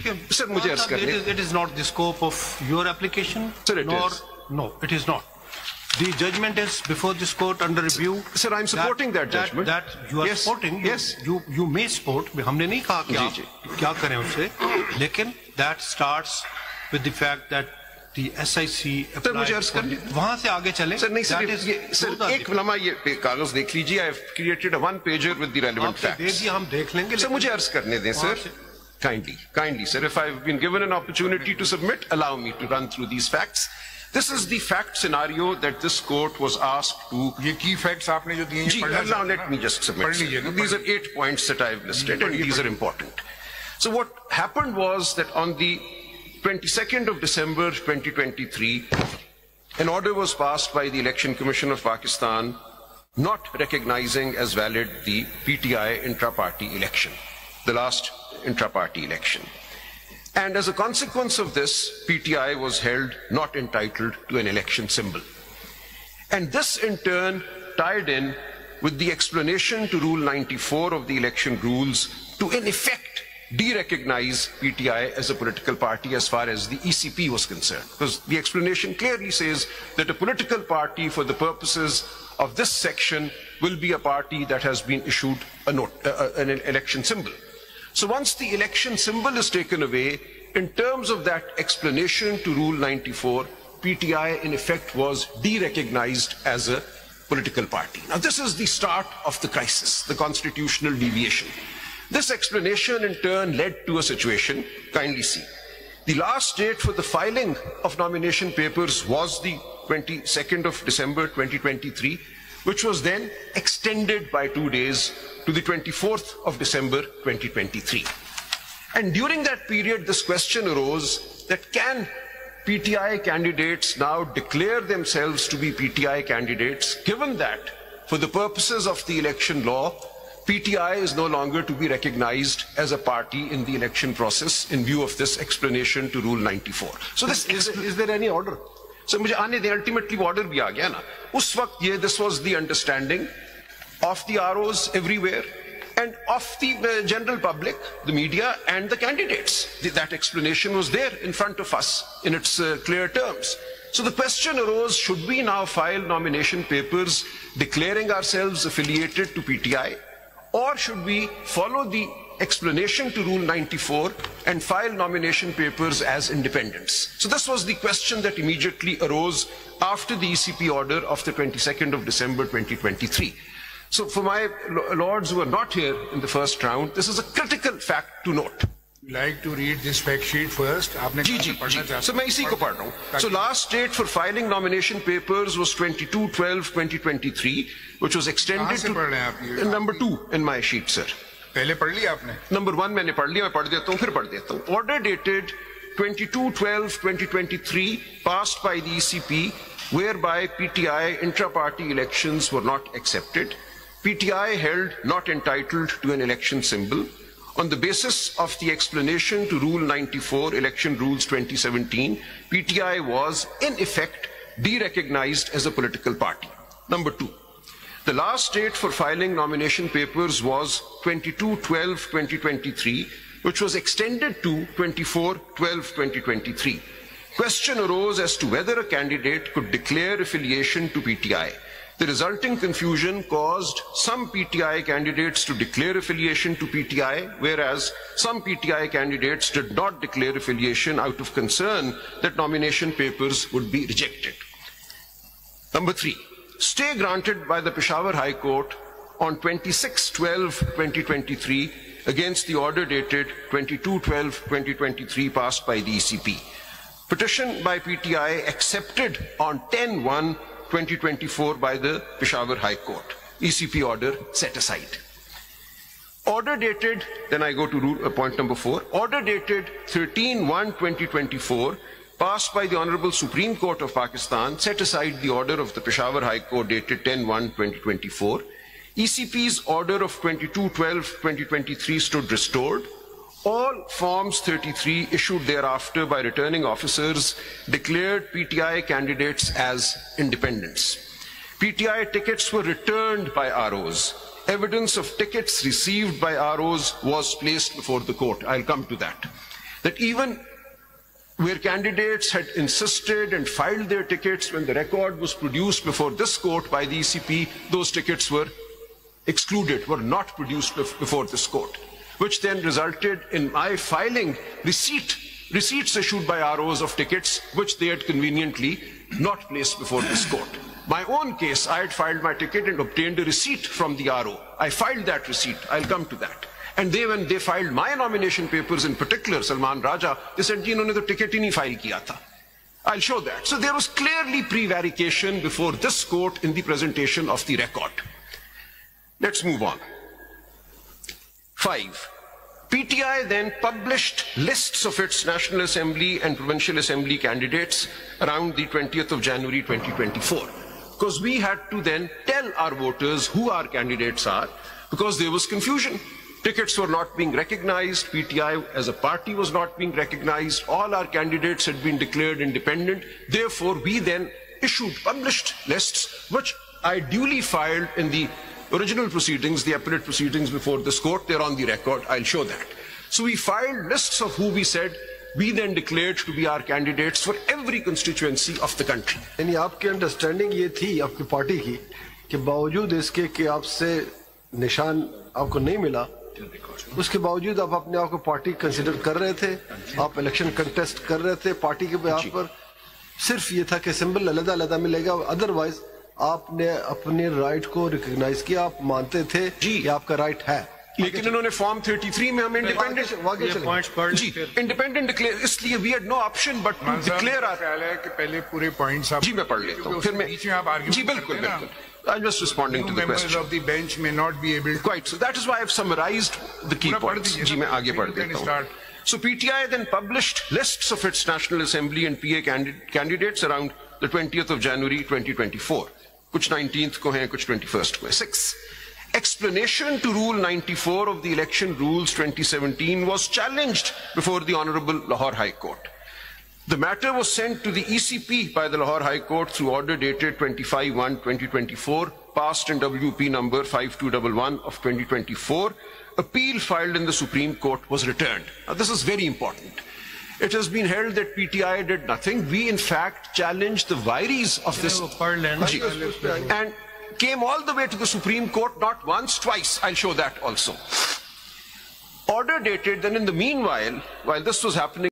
Sir मुझे अर्ज करने, it is not the scope of your application. Sir, it is. No, it is not. The judgment is before this court under review. Sir, I'm supporting that judgment. That you are supporting. Yes. You may support. हमने नहीं कहा कि आप क्या करें उससे, लेकिन that starts with the fact that the SIC. Sir मुझे अर्ज करने, वहाँ से आगे चलें. सर नहीं सर, एक लम्हा ये कागज देख लीजिए. I have created a one pager with the relevant facts. दे दिए, हम देख लेंगे. सर मुझे अर्ज करने दें sir. Kindly, sir. If I've been given an opportunity to submit, allow me to run through these facts. This is the fact scenario that this court was asked to. ये key facts आपने जो दिए हैं. Now let me just submit. These are 8 points that I've listed, and these are important. So what happened was that on the 22nd of December 2023, an order was passed by the Election Commission of Pakistan not recognizing as valid the PTI intra-party election, the last intra-party election. And as a consequence of this, PTI was held not entitled to an election symbol. And this in turn tied in with the explanation to Rule 94 of the election rules to in effect de-recognize PTI as a political party as far as the ECP was concerned. Because the explanation clearly says that a political party for the purposes of this section will be a party that has been issued an election symbol. So once the election symbol is taken away, in terms of that explanation to Rule 94, PTI in effect was de-recognized as a political party. Now this is the start of the crisis, the constitutional deviation. This explanation in turn led to a situation, kindly see. The last date for the filing of nomination papers was the 22nd of December 2023, which was then extended by 2 days to the 24th of December 2023. And during that period, this question arose that can PTI candidates now declare themselves to be PTI candidates, given that for the purposes of the election law, PTI is no longer to be recognized as a party in the election process in view of this explanation to Rule 94. So is there any order? So मुझे आने दे, ultimately order भी आ गया ना. उस वक्त ये, this was the understanding of the ROs everywhere and of the general public, the media and the candidates. That explanation was there in front of us in its clear terms. So the question arose, should we now file nomination papers declaring ourselves affiliated to PTI, or should we follow the explanation to Rule 94 and file nomination papers as independents? So this was the question that immediately arose after the ECP order of the 22nd of December 2023. So for my lords who are not here in the first round, this is a critical fact to note. Like to read this fact sheet first. So मैं इसी को पढ़ रहा हूँ. So last date for filing nomination papers was 22/12/2023, which was extended to number 2 in my sheet, sir. पहले पढ़ लिया आपने? Number 1 मैंने पढ़ लिया, मैं पढ़ देता हूँ, फिर पढ़ देता हूँ. Order dated 22/12/2023 passed by the ECP, whereby PTI intra-party elections were not accepted. PTI held not entitled to an election symbol. On the basis of the explanation to Rule 94, Election Rules 2017, PTI was, in effect, de-recognized as a political party. Number 2, the last date for filing nomination papers was 22/12/2023, which was extended to 24/12/2023. Question arose as to whether a candidate could declare affiliation to PTI. The resulting confusion caused some PTI candidates to declare affiliation to PTI, whereas some PTI candidates did not declare affiliation out of concern that nomination papers would be rejected. Number 3, stay granted by the Peshawar High Court on 26/12/2023 against the order dated 22/12/2023 passed by the ECP. Petition by PTI accepted on 10/1/2024 by the Peshawar High Court. ECP order set aside. Order dated, then I go to point number 4, order dated 13/1/2024 passed by the Honorable Supreme Court of Pakistan set aside the order of the Peshawar High Court dated 10/1/2024. ECP's order of 22/12/2023 stood restored. All Forms 33 issued thereafter by returning officers declared PTI candidates as independents. PTI tickets were returned by ROs. Evidence of tickets received by ROs was placed before the court. I'll come to that. that even where candidates had insisted and filed their tickets when the record was produced before this court by the ECP, those tickets were excluded, were not produced before this court, which then resulted in my filing receipts issued by ROs of tickets which they had conveniently not placed before this court. My own case, I had filed my ticket and obtained a receipt from the RO. I filed that receipt. I'll come to that. And when they filed my nomination papers, in particular, Salman Raja, they said, "Inhone to ticket hi nahi file kiya tha." I'll show that. So there was clearly prevarication before this court in the presentation of the record. Let's move on. 5. PTI then published lists of its National Assembly and Provincial Assembly candidates around the 20th of January 2024. Because we had to then tell our voters who our candidates are, because there was confusion. Tickets were not being recognized, PTI as a party was not being recognized, all our candidates had been declared independent. Therefore, we then published lists, which I duly filed in the original proceedings, the appellate proceedings before this court. They're on the record, I'll show that. So we filed lists of who we said we then declared to be our candidates for every constituency of the country. यानी आपकी understanding ये थी आपकी party की कि बावजूद इसके कि आपसे निशान आपको नहीं मिला, उसके बावजूद आप अपने आप को पार्टी कंसिडर कर रहे थे, आप इलेक्शन कंटेस्ट कर रहे थे, पार्टी के बिहाफ पर सिर्फ ये था कि सिंबल अलग-अलग मिलेगा, अदरवाइज आपने अपने राइट को रिकॉग्नाइज किया, आप मानते थे कि आपका राइट है। लेकिन इन्होंने फॉर्म 33 में हमें इंडिपेंडेंट डिक्लेयर, इसलिए we had no option but to declare कि पहले पूरे पॉइंट्स आप जी मैं पढ़ लेता हूं, फिर मैं जी बिल्कुल बिल्कुल I'm just responding to the question. Members of the bench may not be able to. Quite. So that is why I've summarized the key points. जी मैं आगे बढ़ देता हूं. So PTI then published lists of its National Assembly and PA candidates around the 20th of January 2024. कुछ 19th को हैं, कुछ 21st को हैं. 6. Explanation to Rule 94 of the Election Rules 2017 was challenged before the Honorable Lahore High Court. The matter was sent to the ECP by the Lahore High Court through order dated 25/1/2024, passed in WP number 5211 of 2024. Appeal filed in the Supreme Court was returned. Now this is very important. It has been held that PTI did nothing. We in fact challenged the vires of this and came all the way to the Supreme Court, not once, twice. I'll show that also. Order dated then in the meanwhile, while this was happening,